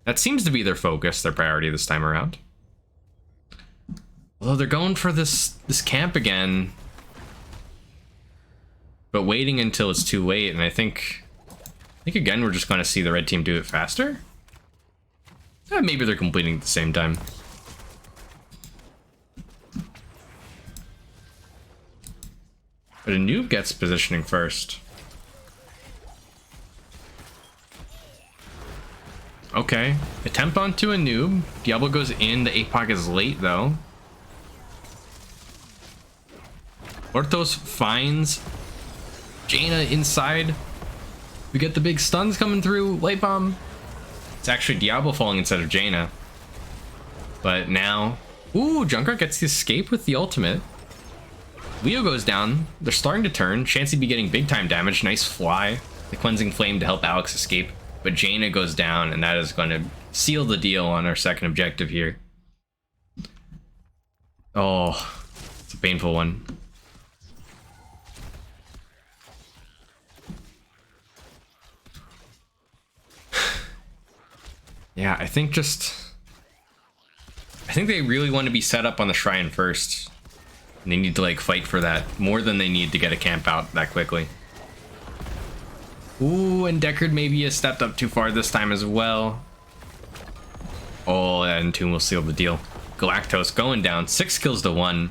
That seems to be their focus, their priority this time around. Although they're going for this camp again, but waiting until it's too late. And I think again we're just going to see the red team do it faster. Maybe they're completing at the same time. But a noob gets positioning first. Okay, attempt onto a noob. Diablo goes in, the APOC is late though. Orthos finds Jaina inside. We get the big stuns coming through, light bomb. It's actually Diablo falling instead of Jaina. But now, ooh, Junkrat gets the escape with the ultimate. Leo goes down, they're starting to turn. Chansey be getting big time damage, nice fly. The cleansing flame to help Alex escape. But Jaina goes down, and that is going to seal the deal on our second objective here. Oh, it's a painful one. Yeah, I think they really want to be set up on the Shrine first. And they need to like fight for that more than they need to get a camp out that quickly. Ooh, and Deckard maybe has stepped up too far this time as well. Oh, and Tomb will seal the deal. Galactos going down, 6 kills to 1.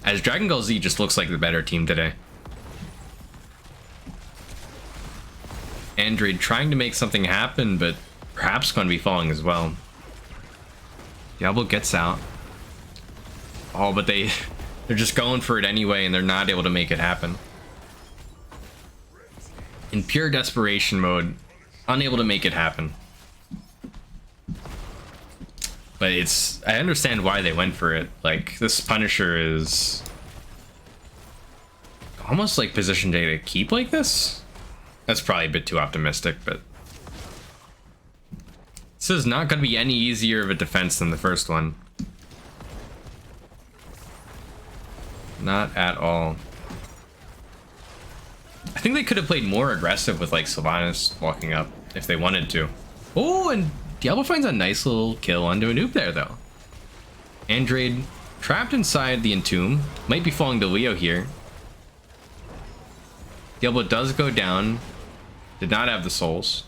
As Dragon Gall Z just looks like the better team today. Android trying to make something happen, but perhaps going to be falling as well. Diablo gets out. Oh, but they're just going for it anyway, and they're not able to make it happen. In pure desperation mode, unable to make it happen. But I understand why they went for it. Like, this Punisher is almost like position day to keep like this. That's probably a bit too optimistic, but this is not going to be any easier of a defense than the first one. Not at all. I think they could have played more aggressive with like Sylvanas walking up if they wanted to. Oh, and Diablo finds a nice little kill onto a noob there though. Andrade trapped inside the Entomb. Might be falling to Leo here. Diablo does go down. Did not have the souls.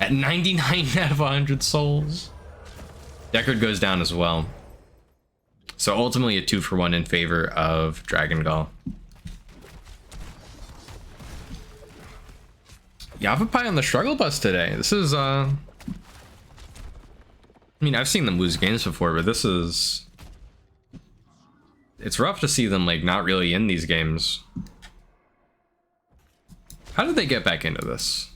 At 99 out of 100 souls. Deckard goes down as well. So ultimately a 2-for-1 in favor of Dragon Gall. Yavapai on the struggle bus today. This is I mean, I've seen them lose games before, but this is, it's rough to see them like not really in these games. How did they get back into this?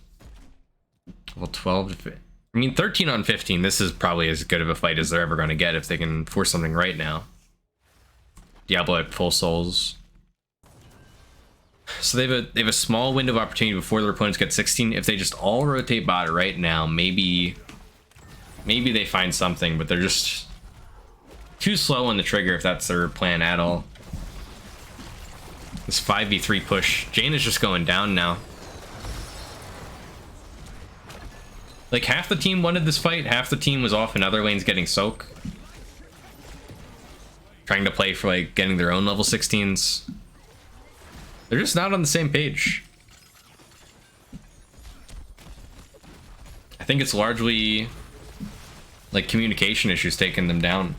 Well, 12 to 15. I mean, 13 on 15. This is probably as good of a fight as they're ever going to get if they can force something right now. Diablo at full souls. So they have a small window of opportunity before their opponents get 16. If they just all rotate bot right now, maybe they find something, but they're just too slow on the trigger if that's their plan at all. The This 5v3 push. Jane is just going down now. Like, half the team wanted this fight, half the team was off in other lanes getting soak. Trying to play for, like, getting their own level 16s. They're just not on the same page. I think it's largely, like, communication issues taking them down.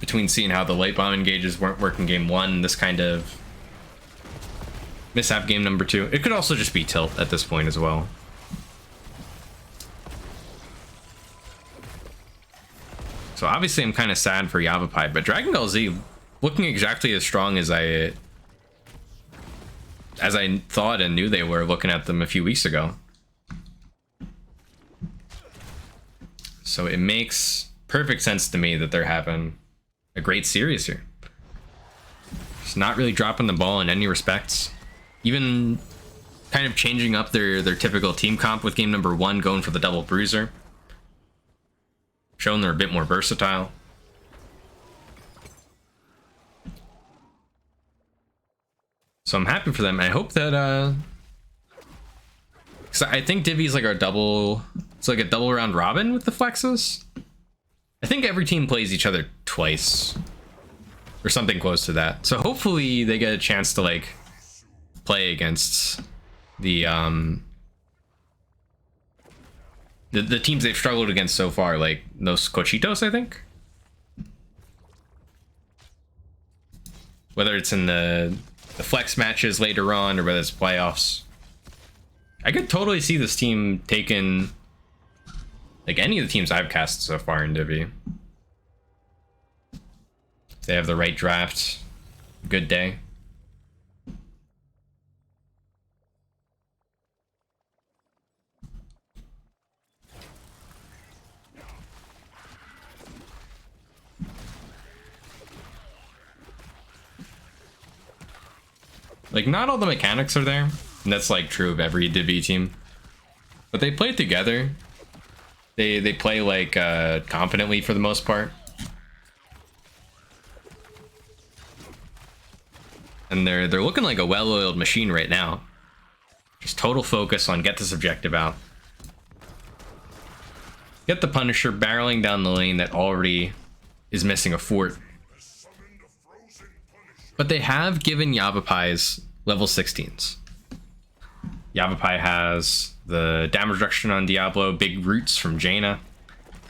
Between seeing how the light bomb engages weren't working game 1, this kind of mishap game number 2. It could also just be tilt at this point as well. So obviously I'm kind of sad for Yavapai, but Dragon Gall Z looking exactly as strong as I thought and knew they were looking at them a few weeks ago. So it makes perfect sense to me that they're having a great series here. Just not really dropping the ball in any respects. Even kind of changing up their typical team comp with game number 1, going for the double bruiser. Showing they're a bit more versatile. So I'm happy for them. I hope that so I think Divi's like our double, it's like a double round robin with the flexes. I think every team plays each other twice or something close to that. So hopefully they get a chance to like play against the teams they've struggled against so far, like Los Cochitos, I think. Whether it's in the flex matches later on or whether it's playoffs. I could totally see this team taking like any of the teams I've cast so far in Divi. If they have the right draft, good day. Like, not all the mechanics are there, and that's like true of every Divi team, but they play together. They play like competently for the most part, and they're looking like a well-oiled machine right now. Just total focus on get this objective out, get the Punisher barreling down the lane that already is missing a fort. But they have given Yavapai's level 16s. Yavapai has the damage reduction on Diablo, big roots from Jaina,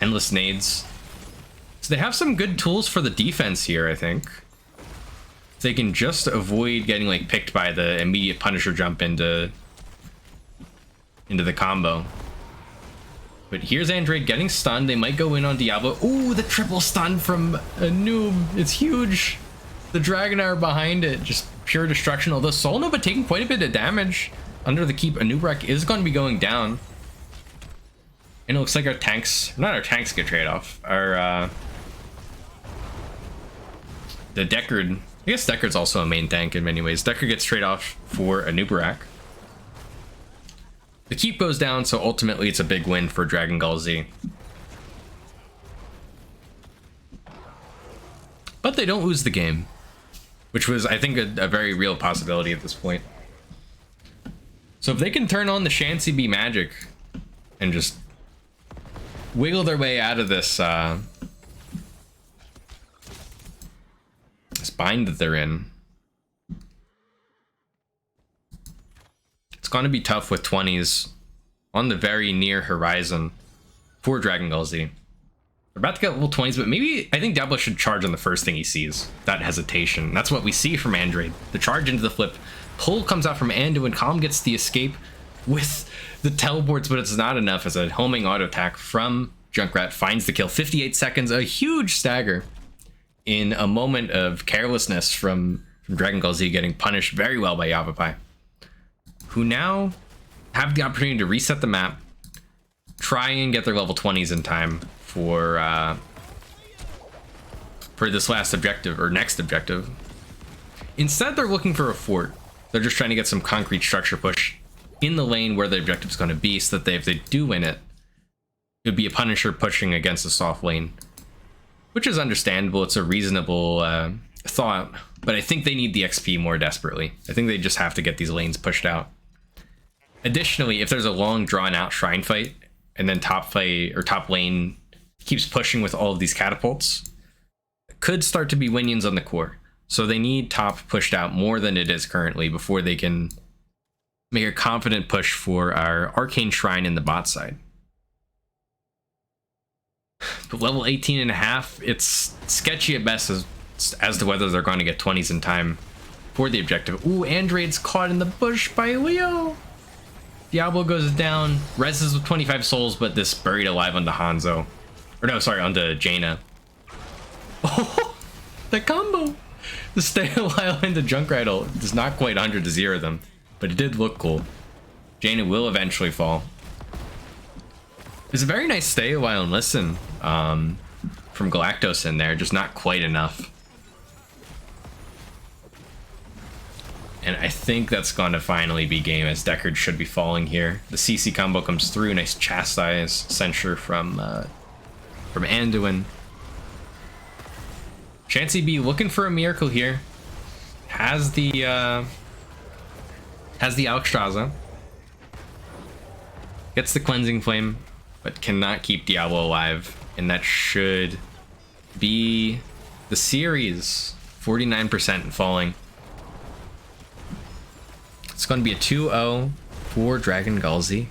endless nades. So they have some good tools for the defense here, I think. They can just avoid getting like picked by the immediate Punisher jump into the combo. But here's Android getting stunned. They might go in on Diablo. Ooh, the triple stun from a noob. It's huge. The Dragonair behind it, just pure destruction. Although Soul Nova taking quite a bit of damage under the keep. Anubarak is going to be going down. And it looks like our tanks, not our tanks get trade off. Our, the Deckard, I guess Deckard's also a main tank in many ways. Deckard gets trade off for Anubarak. The keep goes down, so ultimately it's a big win for Dragon Gall Z. But they don't lose the game, which was, I think, a very real possibility at this point. So if they can turn on the Shancy B magic and just wiggle their way out of this this bind that they're in, it's going to be tough with 20s on the very near horizon for Dragon Gall Z. They're about to get level 20s, but maybe I think Diablo should charge on the first thing he sees. That hesitation. That's what we see from Android. The charge into the flip. Pull comes out from Ando, and Calm gets the escape with the teleports, but it's not enough as a homing auto attack from Junkrat finds the kill. 58 seconds, a huge stagger in a moment of carelessness from Dragon Gall Z, getting punished very well by Yavapai, who now have the opportunity to reset the map, try and get their level 20s in time for this last objective, or next objective. Instead, they're looking for a fort. They're just trying to get some concrete structure push in the lane where the objective is going to be, so that if they do win it, it would be a Punisher pushing against a soft lane, which is understandable. It's a reasonable thought, But I think they need the XP more desperately. I think they just have to get these lanes pushed out. Additionally, if there's a long drawn out shrine fight and then top lane keeps pushing with all of these catapults, it could start to be minions on the core. So they need top pushed out more than it is currently before they can make a confident push for our arcane shrine in the bot side. But level 18.5, it's sketchy at best as to whether they're going to get 20s in time for the objective. Ooh, Andrade's caught in the bush by Leo. Diablo goes down, reses with 25 souls, but this buried alive onto Hanzo. Or no, sorry, onto Jaina. Oh, the combo! The stay a while into Junkrat ult does not quite 100 to 0 them, but it did look cool. Jaina will eventually fall. There's a very nice stay a while and listen from Galactos in there, just not quite enough. And I think that's going to finally be game, as Deckard should be falling here. The CC combo comes through, nice chastise censure from Anduin. Shancy B looking for a miracle here. Has the Alexstrasza. Gets the cleansing flame, but cannot keep Diablo alive. And that should be the series. 49% and falling. It's going to be a 2-0 for Dragon Gall Z.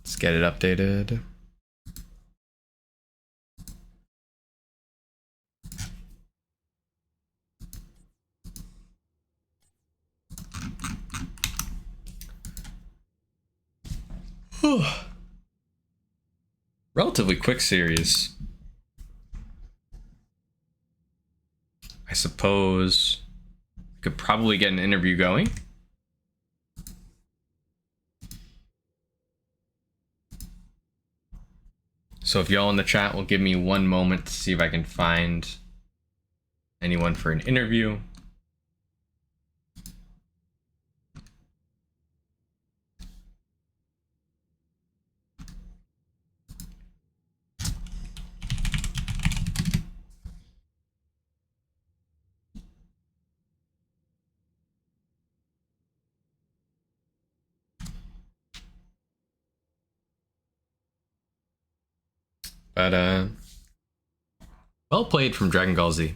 Let's get it updated. Relatively quick series. I suppose I could probably get an interview going. So if y'all in the chat will give me one moment to see if I can find anyone for an interview. But well played from Dragon Gall Z.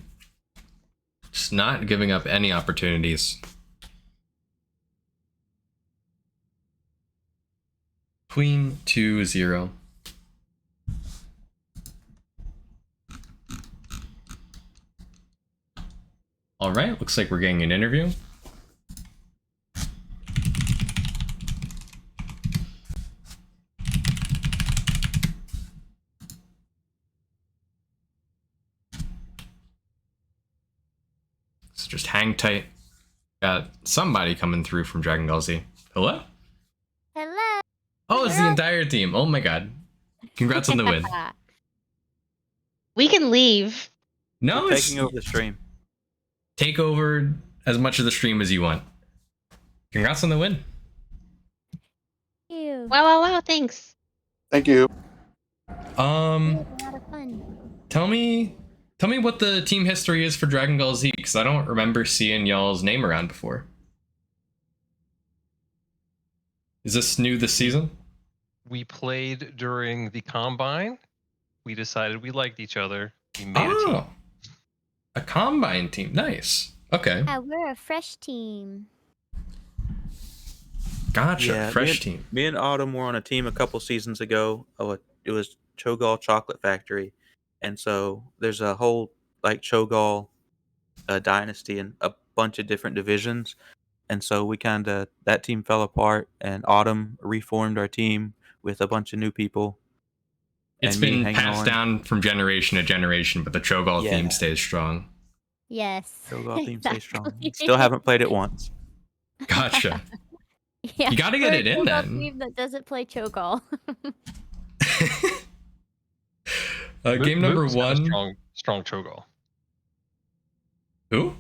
Just not giving up any opportunities. Queen 2-0. All right, looks like we're getting an interview. So just hang tight. Got somebody coming through from Dragon Gall Z. Hello? Hello. Oh, it's the entire team. Oh my god. Congrats on the win. We can leave. No, We're it's taking over the stream. take over as much of the stream as you want. Congrats on the win. Ew. Wow, thanks. Thank you. A lot of fun. Tell me what the team history is for Dragon Gall Z, because I don't remember seeing y'all's name around before. Is this new this season? We played during the Combine. We decided we liked each other. We made a team. A Combine team. Nice. Okay. We're a fresh team. Gotcha. Yeah, Fresh team. Me and Autumn were on a team a couple seasons ago. Oh, it was Cho'Gall Chocolate Factory, and so there's a whole like Cho'Gall dynasty and a bunch of different divisions, and so we that team fell apart, and Autumn reformed our team with a bunch of new people. It's been passed down from generation to generation, but the Cho'Gall theme stays strong. Yes. Cho'Gall theme stays strong. Still haven't played it once. Gotcha. Yeah. You gotta get it in then. Team that doesn't play Cho'Gall. Game number one. Strong Cho'Gall. Who?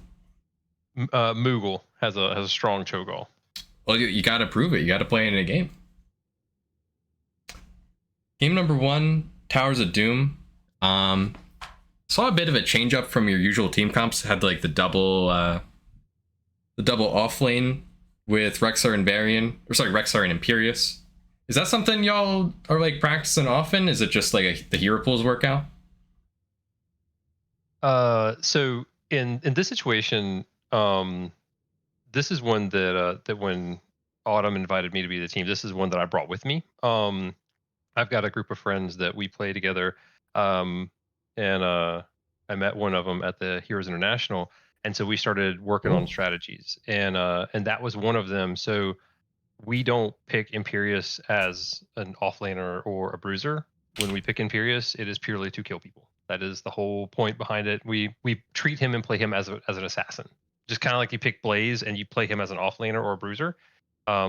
Moogle has a strong Cho'Gall. Well, you got to prove it. You got to play it in a game. Game number 1, Towers of Doom. Saw a bit of a change up from your usual team comps. Had like the double off lane with Rexar and Varian, or sorry, Rexar and Imperius. Is that something y'all are like practicing often? Is it just like the hero pools workout? So in this situation, this is one that when Autumn invited me to be the team, this is one that I brought with me. I've got a group of friends that we play together, and I met one of them at the Heroes International, and so we started working on strategies, and that was one of them. So we don't pick Imperius as an offlaner or a bruiser. When we pick Imperius, it is purely to kill people. That is the whole point behind it. We treat him and play him as an assassin, just kind of like you pick Blaze and you play him as an offlaner or a bruiser.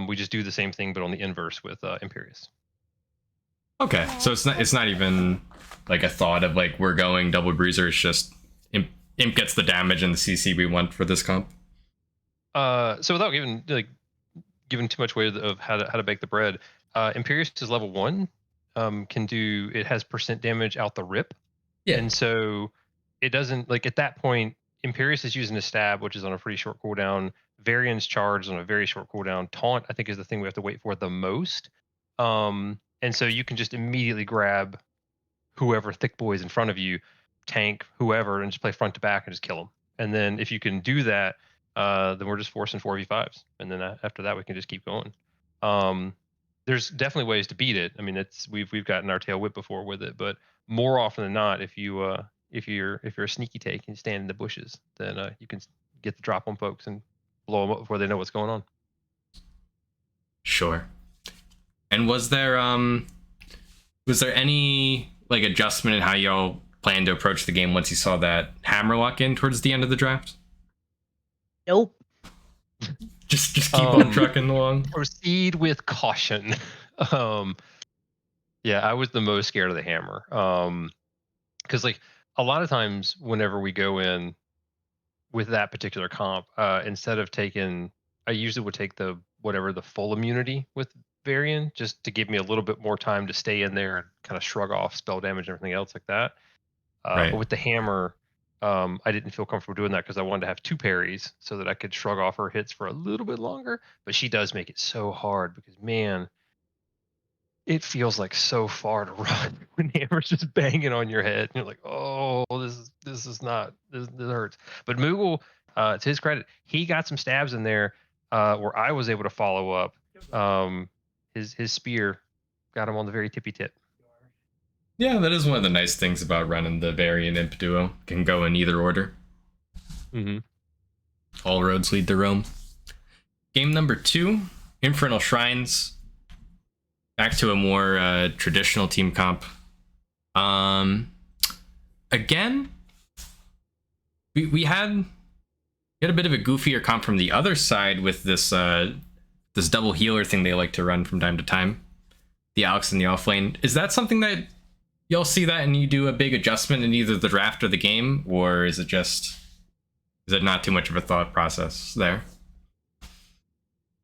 We just do the same thing, but on the inverse with Imperius. Okay, so it's not even like a thought of like we're going double bruiser. It's just Imp gets the damage and the CC we want for this comp. So without giving too much away of how to bake the bread, Imperius is level 1. Can do, it has % damage out the rip. Yeah. And so it doesn't, like, at that point, Imperius is using a stab, which is on a pretty short cooldown. Varian's charge on a very short cooldown. Taunt, I think, is the thing we have to wait for the most. And so you can just immediately grab whoever thick boy is in front of you, tank whoever, and just play front to back and just kill them. And then if you can do that, then we're just forcing 4v5s, and then after that we can just keep going. There's definitely ways to beat it. I mean, we've gotten our tail whipped before with it, but more often than not, if you're a sneaky take and stand in the bushes, then you can get the drop on folks and blow them up before they know what's going on. Sure. And was there any like adjustment in how y'all planned to approach the game once you saw that hammerlock in towards the end of the draft? Nope. Just keep on trucking along. Proceed with caution. Yeah, I was the most scared of the hammer. Because like a lot of times whenever we go in with that particular comp, instead of taking, I usually would take the full immunity with Varian, just to give me a little bit more time to stay in there and kind of shrug off spell damage and everything else like that. Right. But with the hammer, I didn't feel comfortable doing that because I wanted to have 2 parries so that I could shrug off her hits for a little bit longer. But she does make it so hard because, man, it feels like so far to run when the hammer's just banging on your head. And you're like, oh, this hurts. But Moogle, to his credit, he got some stabs in there where I was able to follow up. His spear got him on the very tippy tip. Yeah, that is one of the nice things about running the Varian Imp duo. Can go in either order. Mm-hmm. All roads lead to Rome. Game number 2, Infernal Shrines. Back to a more traditional team comp. Again, we had a bit of a goofier comp from the other side with this this double healer thing they like to run from time to time. The Alex and the offlane. Is that something that y'all see that and you do a big adjustment in either the draft or the game, or is it not too much of a thought process there?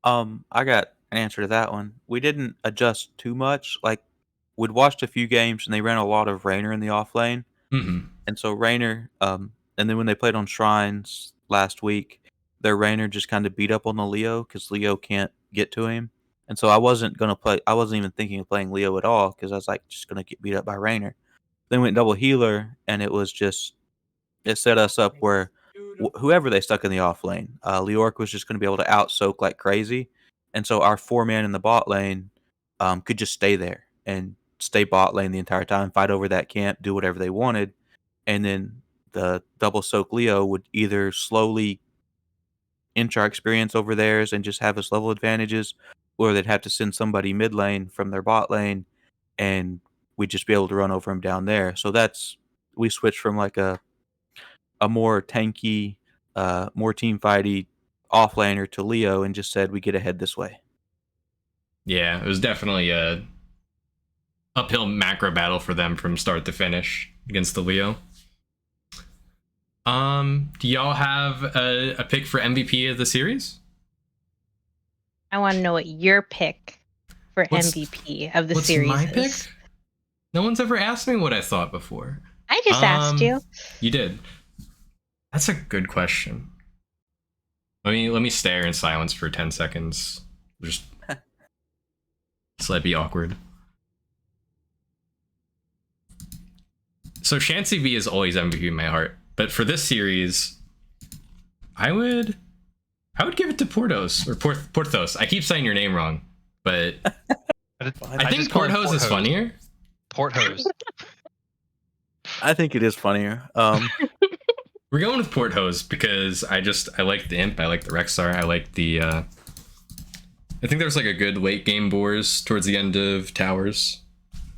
I got an answer to that one. We didn't adjust too much. Like, we'd watched a few games and they ran a lot of Raynor in the off lane. Mm-hmm. And so Raynor, and then when they played on Shrines last week, their Raynor just kind of beat up on the Leo because Leo can't get to him. And so I wasn't even thinking of playing Leo at all because I was like, just going to get beat up by Raynor. Then went double healer, and it set us up where whoever they stuck in the off lane, Leoric was just going to be able to out soak like crazy. And so our 4-man in the bot lane could just stay there and stay bot lane the entire time, fight over that camp, do whatever they wanted. And then the double soak Leo would either slowly inch our experience over theirs and just have us level advantages, or they'd have to send somebody mid lane from their bot lane and we'd just be able to run over them down there. So we switched from like a more tanky, more team fighty offlaner to Leo and just said we get ahead this way. Yeah, it was definitely a uphill macro battle for them from start to finish against the Leo. Do y'all have a pick for MVP of the series? I want to know what your pick for What's- MVP of the What's series my is. pick? No one's ever asked me what I thought before. I just asked you. You did. That's a good question. Let me stare in silence for 10 seconds. Just let it be awkward. So Shancy V is always MVP in my heart, but for this series, I would give it to Portos or Porthos. I keep saying your name wrong, but I think just call him Porthos is Porthos. funnier. Porthos. I think it is funnier. We're going with Porthos because I like the Imp, I like the Rexar, I like the I think there's like a good late game Boars towards the end of Towers.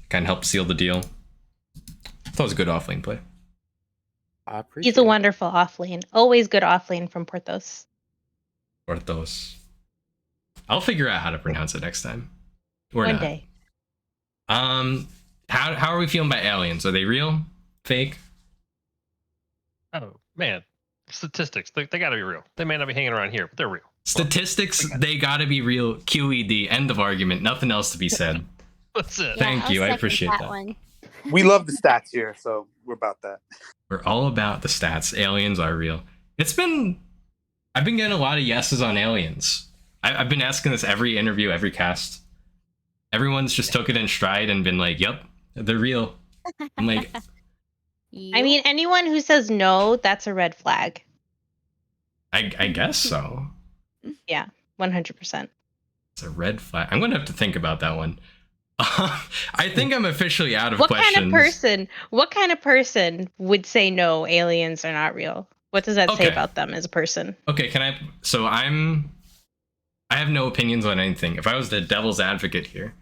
Kind of helped seal the deal. I thought it was a good offlane play. I appreciate He's a wonderful offlane. Always good offlane from Porthos. Porthos. I'll figure out how to pronounce it next time. Or One not. day. How are we feeling about aliens? Are they real? Fake? Oh man, statistics. They got to be real. They may not be hanging around here, but they're real. Statistics, they gotta be real. QED, end of argument. Nothing else to be said. That's it. Thank I'll you, I second appreciate that. one. We love the stats here, so we're about that. We're all about the stats. Aliens are real. I've been getting a lot of yeses on aliens. I've been asking this every interview, every cast. Everyone's just took it in stride and been like, yep, they're real. I'm like, I mean, anyone who says no, that's a red flag. I guess so. 100%. It's a red flag. I'm gonna have to think about that one. I think I'm officially out of What questions. kind of person would say no, aliens are not real? What does that say Okay. about them as a person? Okay, I have no opinions on anything. If I was the devil's advocate here,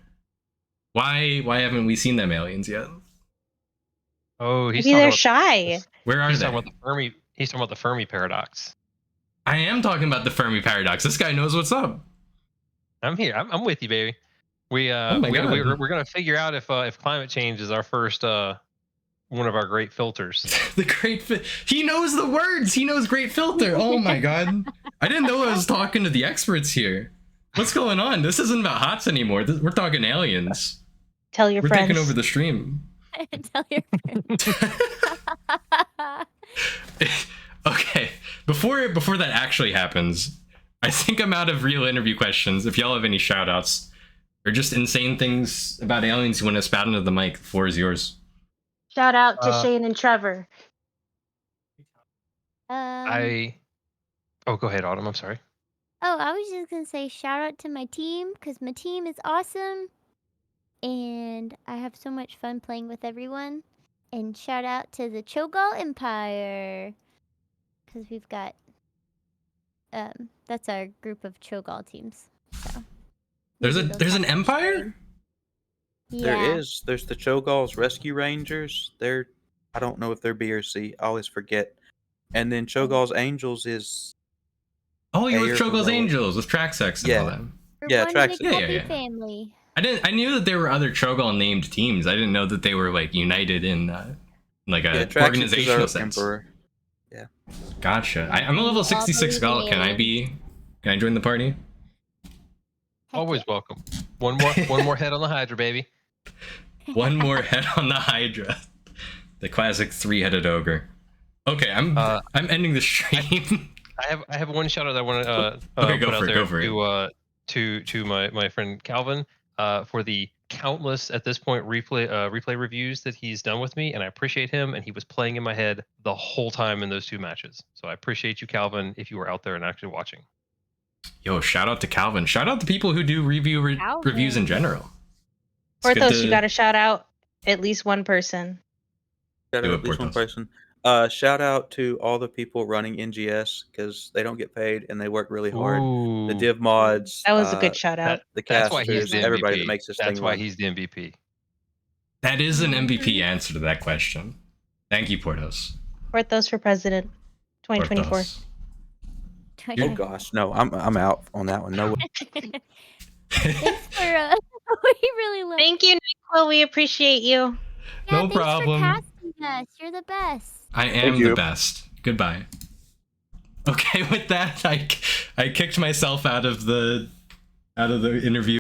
why haven't we seen them aliens yet? Oh, he's Maybe talking they're about, shy. Where are he's they? talking about the Fermi. He's talking about the Fermi paradox. I am talking about the Fermi paradox. This guy knows what's up. I'm here. I'm with you, baby. Oh my God. We're gonna figure out if climate change is our first one of our great filters. The he knows the words. He knows great filter. Oh my God. I didn't know I was talking to the experts here. What's going on? This isn't about HOTS anymore. We're talking aliens. Tell your We're friends. taking over the stream. Tell your friends. Okay, before that actually happens, I think I'm out of real interview questions. If y'all have any shout outs or just insane things about aliens you want to spout into the mic, the floor is yours. Shout out to Shane and Trevor. Oh, go ahead, Autumn. I'm sorry. Oh, I was just gonna say shout out to my team because my team is awesome, and I have so much fun playing with everyone. And shout out to the Cho'Gall Empire because we've got that's our group of Cho'Gall teams. So There's maybe they'll an have to empire? join. There Yeah. is. There's the Cho'Gall's Rescue Rangers. I don't know if they're B or C. I always forget. And then Cho'Gall's Angels is Oh, you're with Air Cho'Gall's Heroic. Angels with Traxx and Yeah. all that. We're Yeah, one tracks- big yeah, happy yeah. family. I knew that there were other Cho'Gall named teams. I didn't know that they were like united in like a Traxxas is organizational our sense. Emperor. Gotcha. I'm a level 66 Gall. Can I join the party? Heck Always yeah. welcome. One more head on the Hydra, baby. One more head on the Hydra. The classic 3-headed ogre. Okay, I'm ending the stream. I have one shout out that I want to Okay, go put out for it, there go for to my friend Calvin for the countless at this point replay reviews that he's done with me, and I appreciate him. And he was playing in my head the whole time in those 2 matches. So I appreciate you, Calvin, if you were out there and actually watching. Yo, shout out to Calvin. Shout out to people who do reviews in Calvin. general. It's good Porthos, to- you got to shout out at least one person. Shout Do out it, at least one Porthos. person. Shout out to all the people running NGS because they don't get paid and they work really hard. The Ooh, div mods. That was a good shout out. The that's why he's casters, the everybody MVP. that makes this That's thing why run. he's the MVP. That is an MVP Mm-hmm. answer to that question. Thank you, Porthos. Porthos for president, 2024. Porthos. Oh gosh, no, I'm out on that one. No way. Thanks for we really love. Thank you, Nicole. We appreciate you. Yeah, No thanks problem. For casting us. You're the best. I am Thank the you. best. Goodbye. Okay, with that, I kicked myself out of the out of the interview.